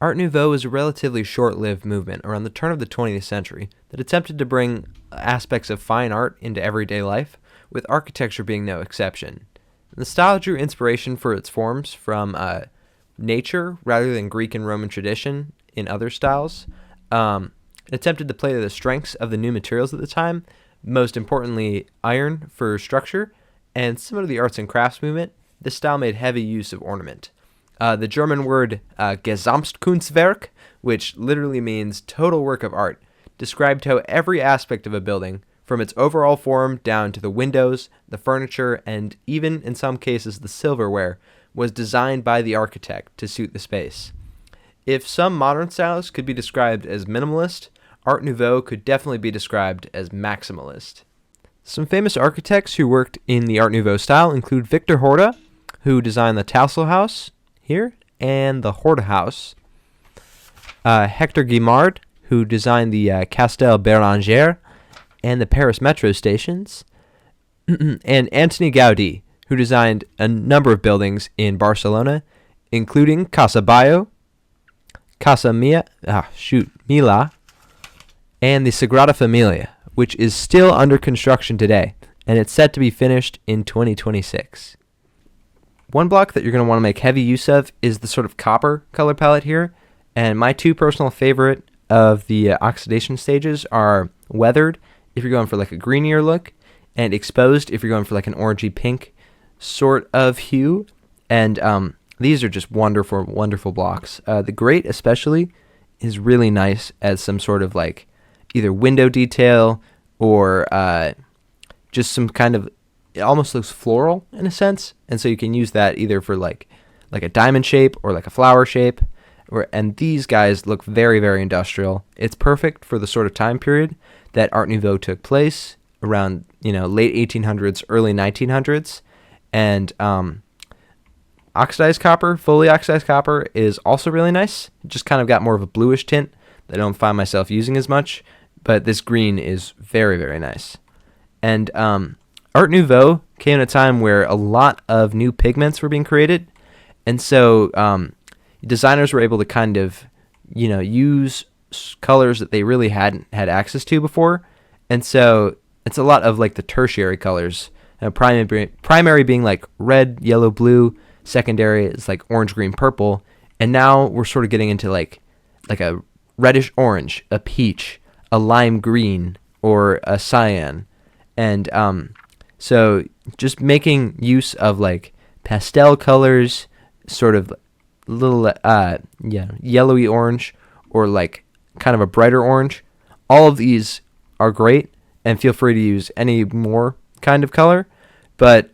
Art Nouveau is a relatively short-lived movement around the turn of the 20th century that attempted to bring aspects of fine art into everyday life, with architecture being no exception. The style drew inspiration for its forms from nature rather than Greek and Roman tradition in other styles. It attempted to play to the strengths of the new materials at the time, most importantly iron for structure, and similar to the arts and crafts movement, this style made heavy use of ornament. The German word Gesamtkunstwerk, which literally means total work of art, described how every aspect of a building, from its overall form down to the windows, the furniture, and even in some cases the silverware, was designed by the architect to suit the space. If some modern styles could be described as minimalist, Art Nouveau could definitely be described as maximalist. Some famous architects who worked in the Art Nouveau style include Victor Horta, who designed the Tassel House here and the Horta House, Hector Guimard, who designed the Castel Béranger and the Paris metro stations, and Antoni Gaudi, who designed a number of buildings in Barcelona, including Casa Bayo, Casa Mila, and the Sagrada Familia, which is still under construction today, and it's set to be finished in 2026. One block that you're going to want to make heavy use of is the sort of copper color palette here, and my two personal favorite of the oxidation stages are Weathered, if you're going for like a greenier look, and Exposed, if you're going for like an orangey pink sort of hue, and these are just wonderful, wonderful blocks. The Great especially is really nice as some sort of like either window detail or just some kind of, it almost looks floral in a sense, and so you can use that either for like a diamond shape or like a flower shape, and these guys look very, very industrial. It's perfect for the sort of time period that Art Nouveau took place around, late 1800s, early 1900s, and oxidized copper, fully oxidized copper is also really nice. It just kind of got more of a bluish tint that I don't find myself using as much, but this green is very, very nice. And Art Nouveau came at a time where a lot of new pigments were being created, and so designers were able to kind of, use colors that they really hadn't had access to before, and so it's a lot of like the tertiary colors, primary being like red, yellow, blue, secondary is like orange, green, purple, and now we're sort of getting into like a reddish orange, a peach, a lime green, or a cyan, and so just making use of like pastel colors, sort of little yellowy orange, or like kind of a brighter orange. All of these are great, and feel free to use any more kind of color, but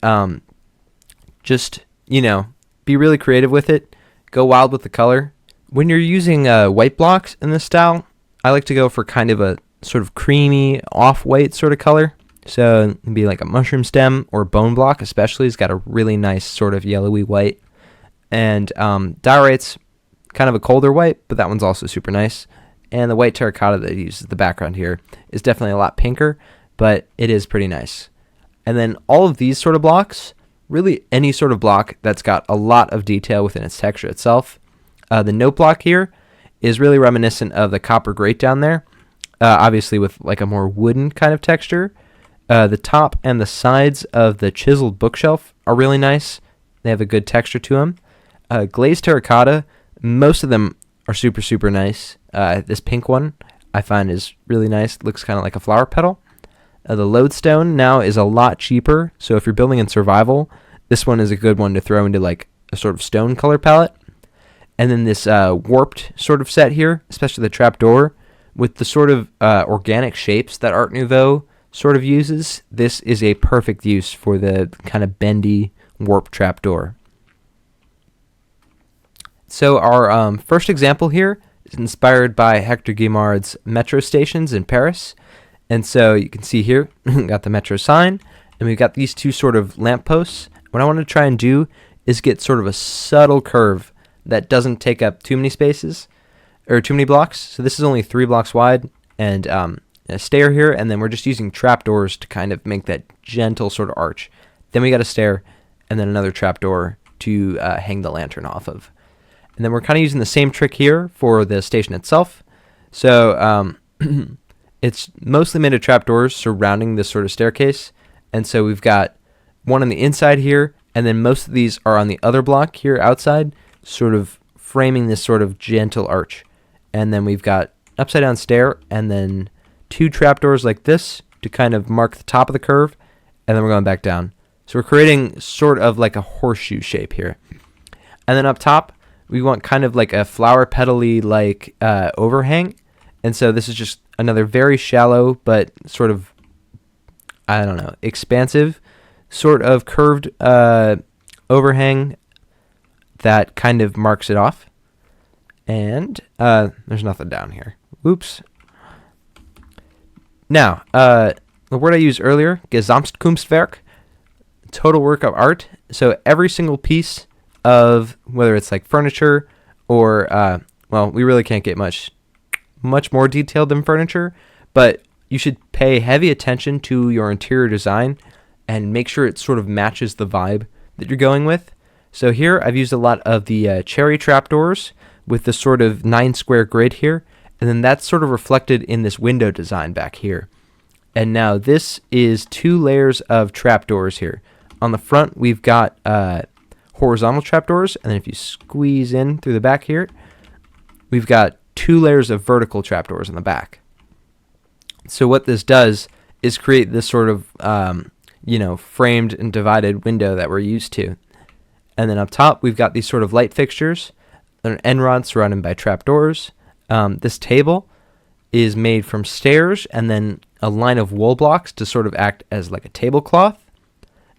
just be really creative with it. Go wild with the color. When you're using white blocks in this style, I like to go for kind of a sort of creamy off-white sort of color. So it'd be like a mushroom stem or bone block especially has got a really nice sort of yellowy white. And diorite's kind of a colder white, but that one's also super nice. And the white terracotta that uses the background here is definitely a lot pinker, but it is pretty nice. And then all of these sort of blocks, really any sort of block that's got a lot of detail within its texture itself. The note block here is really reminiscent of the copper grate down there, obviously with like a more wooden kind of texture. The top and the sides of the chiseled bookshelf are really nice. They have a good texture to them. Glazed terracotta, most of them are super, super nice. This pink one I find is really nice. It looks kind of like a flower petal. The lodestone now is a lot cheaper, so if you're building in survival, this one is a good one to throw into like a sort of stone color palette. And then this warped sort of set here, especially the trapdoor, with the sort of organic shapes that Art Nouveau sort of uses. This is a perfect use for the kind of bendy warp trapdoor. So our first example here is inspired by Hector Guimard's metro stations in Paris. And so you can see here, we've got the metro sign, and we've got these two sort of lampposts. What I want to try and do is get sort of a subtle curve that doesn't take up too many spaces, or too many blocks. So this is only 3 blocks wide, and a stair here, and then we're just using trapdoors to kind of make that gentle sort of arch. Then we got a stair, and then another trapdoor to hang the lantern off of. And then we're kind of using the same trick here for the station itself. So it's mostly made of trapdoors surrounding this sort of staircase. And so we've got one on the inside here, and then most of these are on the other block here outside, sort of framing this sort of gentle arch. And then we've got upside down stair, and then 2 trapdoors like this to kind of mark the top of the curve, and then we're going back down. So we're creating sort of like a horseshoe shape here. And then up top, we want kind of like a flower petal-y like overhang. And so this is just another very shallow but sort of, I don't know, expansive sort of curved overhang that kind of marks it off. And there's nothing down here. Whoops. Now, the word I used earlier, Gesamtkunstwerk, total work of art. So every single piece of, whether it's like furniture or, well, we really can't get much more detailed than furniture, but you should pay heavy attention to your interior design and make sure it sort of matches the vibe that you're going with. So here I've used a lot of the cherry trapdoors with the sort of 9 square grid here, and then that's sort of reflected in this window design back here. And now this is 2 layers of trapdoors here. On the front we've got horizontal trapdoors, and then if you squeeze in through the back here, we've got 2 layers of vertical trapdoors on the back. So what this does is create this sort of framed and divided window that we're used to. And then up top we've got these sort of light fixtures, an end rod surrounded by trapdoors. This table is made from stairs and then a line of wool blocks to sort of act as like a tablecloth.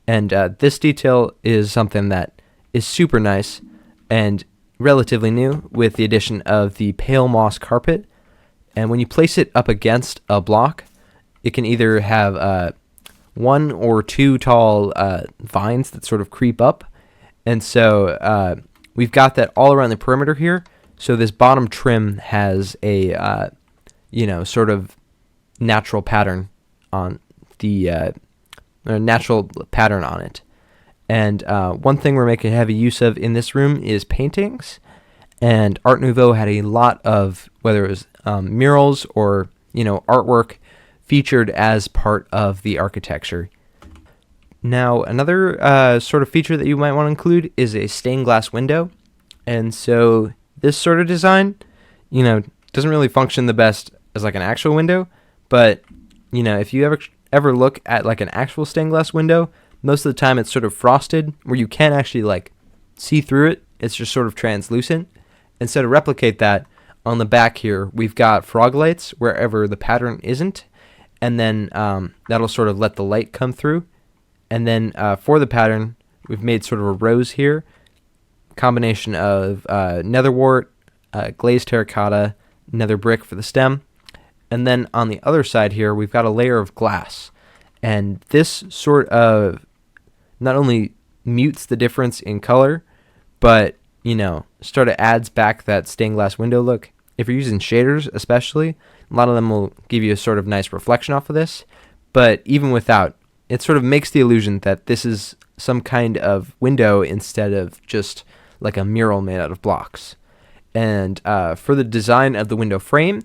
And this detail is something that is super nice and relatively new with the addition of the pale moss carpet. And when you place it up against a block, it can either have 1 or 2 tall vines that sort of creep up. And so we've got that all around the perimeter here. So this bottom trim has a, sort of natural pattern on the natural pattern on it. And one thing we're making heavy use of in this room is paintings. And Art Nouveau had a lot of, whether it was murals or artwork, featured as part of the architecture. Now, another sort of feature that you might want to include is a stained glass window. And so this sort of design, doesn't really function the best as like an actual window. But, if you ever look at like an actual stained glass window, most of the time it's sort of frosted where you can't actually like see through it. It's just sort of translucent. And so to replicate that, on the back here, we've got frog lights wherever the pattern isn't. And then that'll sort of let the light come through. And then for the pattern, we've made sort of a rose here, combination of netherwort, glazed terracotta, nether brick for the stem. And then on the other side here, we've got a layer of glass. And this sort of not only mutes the difference in color, but, sort of adds back that stained glass window look. If you're using shaders especially, a lot of them will give you a sort of nice reflection off of this. But even without, it sort of makes the illusion that this is some kind of window instead of just like a mural made out of blocks. And for the design of the window frame,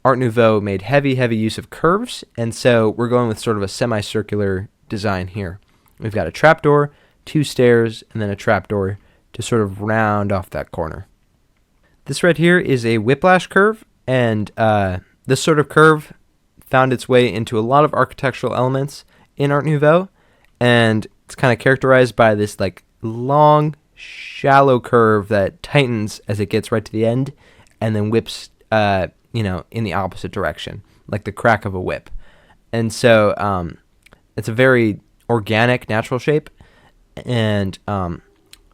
Art Nouveau made heavy use of curves, and so we're going with sort of a semicircular design here. We've got a trapdoor, 2 stairs, and then a trapdoor to sort of round off that corner. This right here is a whiplash curve, and this sort of curve found its way into a lot of architectural elements in Art Nouveau, and it's kind of characterized by this like long, shallow curve that tightens as it gets right to the end, and then whips in the opposite direction, like the crack of a whip. And so it's a very organic, natural shape. And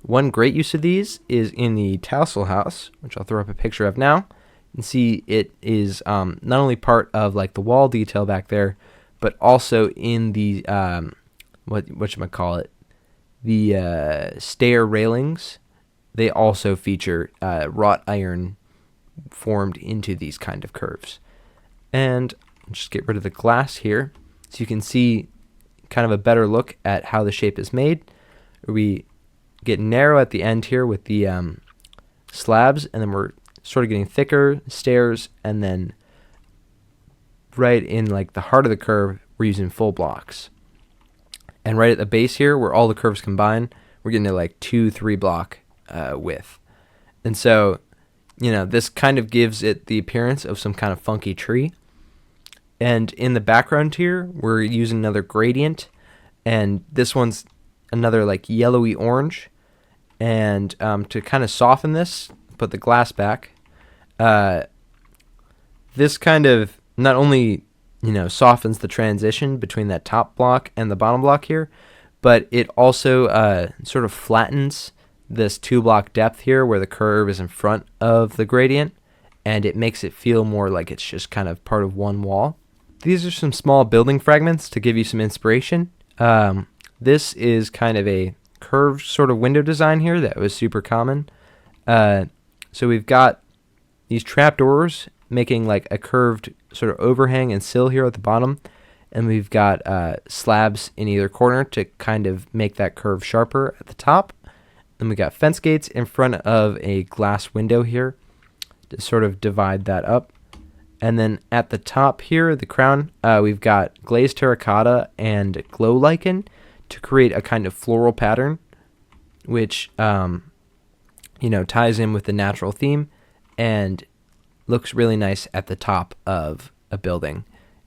one great use of these is in the tassel house, which I'll throw up a picture of now. You can see it is not only part of like the wall detail back there, but also in the the stair railings. They also feature wrought iron formed into these kind of curves. And just get rid of the glass here so you can see kind of a better look at how the shape is made. We get narrow at the end here with the slabs, and then we're sort of getting thicker stairs, and then right in like the heart of the curve, we're using full blocks. And right at the base here, where all the curves combine, we're getting to like 2-3 block width. And so, this kind of gives it the appearance of some kind of funky tree. And in the background here, we're using another gradient, and this one's another like yellowy orange. And to kind of soften this, put the glass back. This kind of not only softens the transition between that top block and the bottom block here, but it also sort of flattens this 2-block depth here where the curve is in front of the gradient, and it makes it feel more like it's just kind of part of one wall. These are some small building fragments to give you some inspiration. This is kind of a curved sort of window design here that was super common. So we've got these trapdoors making like a curved sort of overhang and sill here at the bottom, and we've got slabs in either corner to kind of make that curve sharper at the top. Then we got fence gates in front of a glass window here to sort of divide that up. And then at the top here, the crown, we've got glazed terracotta and glow lichen to create a kind of floral pattern, which ties in with the natural theme and looks really nice at the top of a building.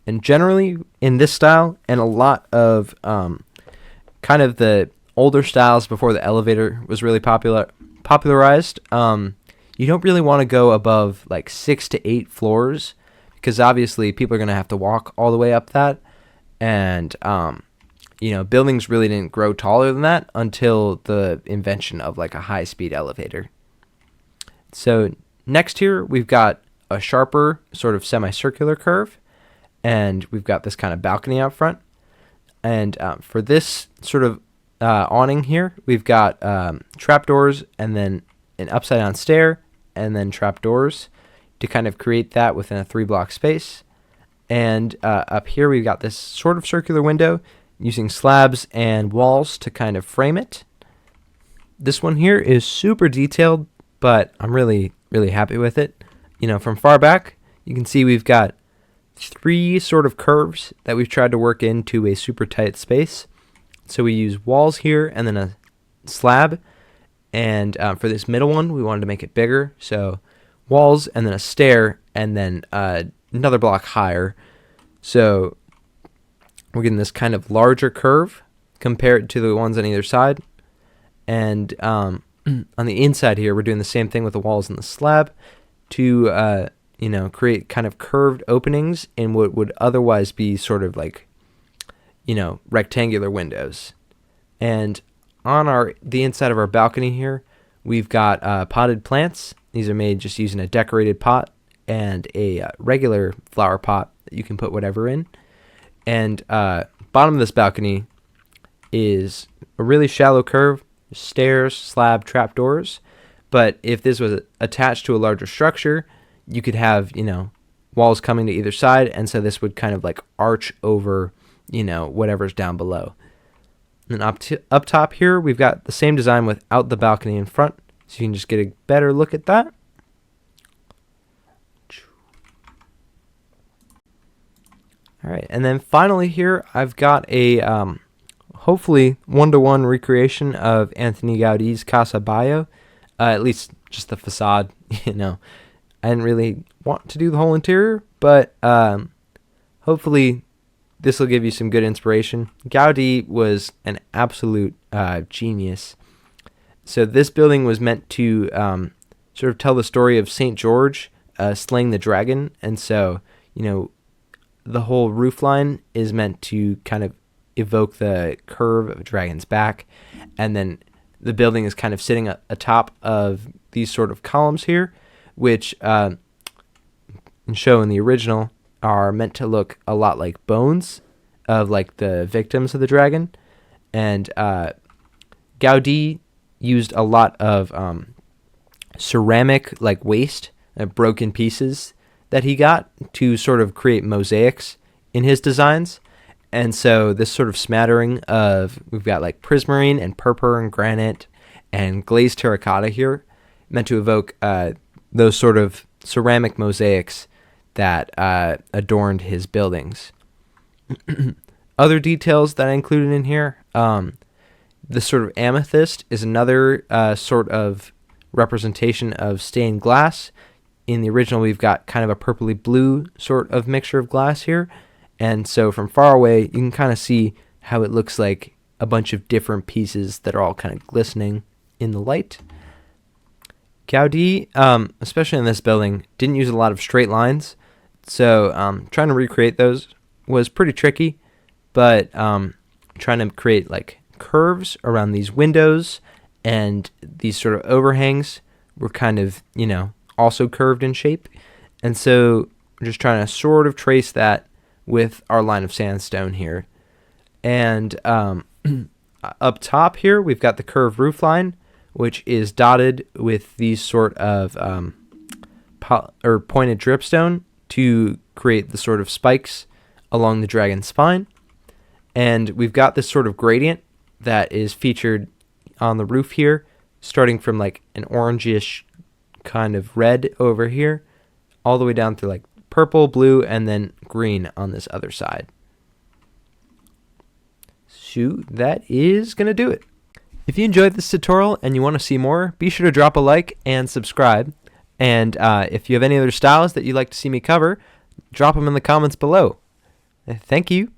And generally in this style and a lot of kind of the older styles before the elevator was really popularized, you don't really want to go above like 6 to 8 floors, because obviously people are going to have to walk all the way up that. And buildings really didn't grow taller than that until the invention of like a high-speed elevator. So next here, we've got a sharper sort of semicircular curve, and we've got this kind of balcony out front. And for this sort of awning here, we've got trapdoors and then an upside-down stair and then trapdoors to kind of create that within a 3-block space. And up here, we've got this sort of circular window using slabs and walls to kind of frame it. This one here is super detailed, but I'm really, really happy with it. From far back, you can see we've got 3 sort of curves that we've tried to work into a super tight space. So we use walls here and then a slab. And for this middle one, we wanted to make it bigger. So walls and then a stair and then another block higher. So we're getting this kind of larger curve compared to the ones on either side. And on the inside here, we're doing the same thing with the walls and the slab to create kind of curved openings in what would otherwise be sort of like rectangular windows. And on the inside of our balcony here, we've got potted plants. These are made just using a decorated pot and a regular flower pot that you can put whatever in. And bottom of this balcony is a really shallow curve, stairs, slab, trapdoors. But if this was attached to a larger structure, you could have, walls coming to either side. And so this would kind of like arch over, whatever's down below. And up top here, we've got the same design without the balcony in front. So you can just get a better look at that. All right, and then finally here, I've got a hopefully 1-to-1 recreation of Anthony Gaudi's Casa Baio, at least just the facade. I didn't really want to do the whole interior, but hopefully this will give you some good inspiration. Gaudi was an absolute genius. So this building was meant to sort of tell the story of St. George slaying the dragon, and so the whole roof line is meant to kind of evoke the curve of a dragon's back, and then the building is kind of sitting atop of these sort of columns here, which show in the original are meant to look a lot like bones of like the victims of the dragon. And Gaudi used a lot of ceramic like waste, broken pieces that he got to sort of create mosaics in his designs. And so this sort of smattering of, we've got like prismarine and purpur and granite and glazed terracotta here, meant to evoke those sort of ceramic mosaics that adorned his buildings. Other details that I included in here, the sort of amethyst is another sort of representation of stained glass. In the original, we've got kind of a purpley blue sort of mixture of glass here. And so from far away, you can kind of see how it looks like a bunch of different pieces that are all kind of glistening in the light. Gaudi, especially in this building, didn't use a lot of straight lines. So trying to recreate those was pretty tricky. But trying to create like curves around these windows and these sort of overhangs were kind of, also curved in shape. And so we're just trying to sort of trace that with our line of sandstone here. And up top here, we've got the curved roof line, which is dotted with these sort of pointed dripstone to create the sort of spikes along the dragon's spine. And we've got this sort of gradient that is featured on the roof here, starting from like an orangish kind of red over here, all the way down to like purple, blue, and then green on this other side. So that is going to do it. If you enjoyed this tutorial and you want to see more, be sure to drop a like and subscribe. And if you have any other styles that you'd like to see me cover, drop them in the comments below. Thank you.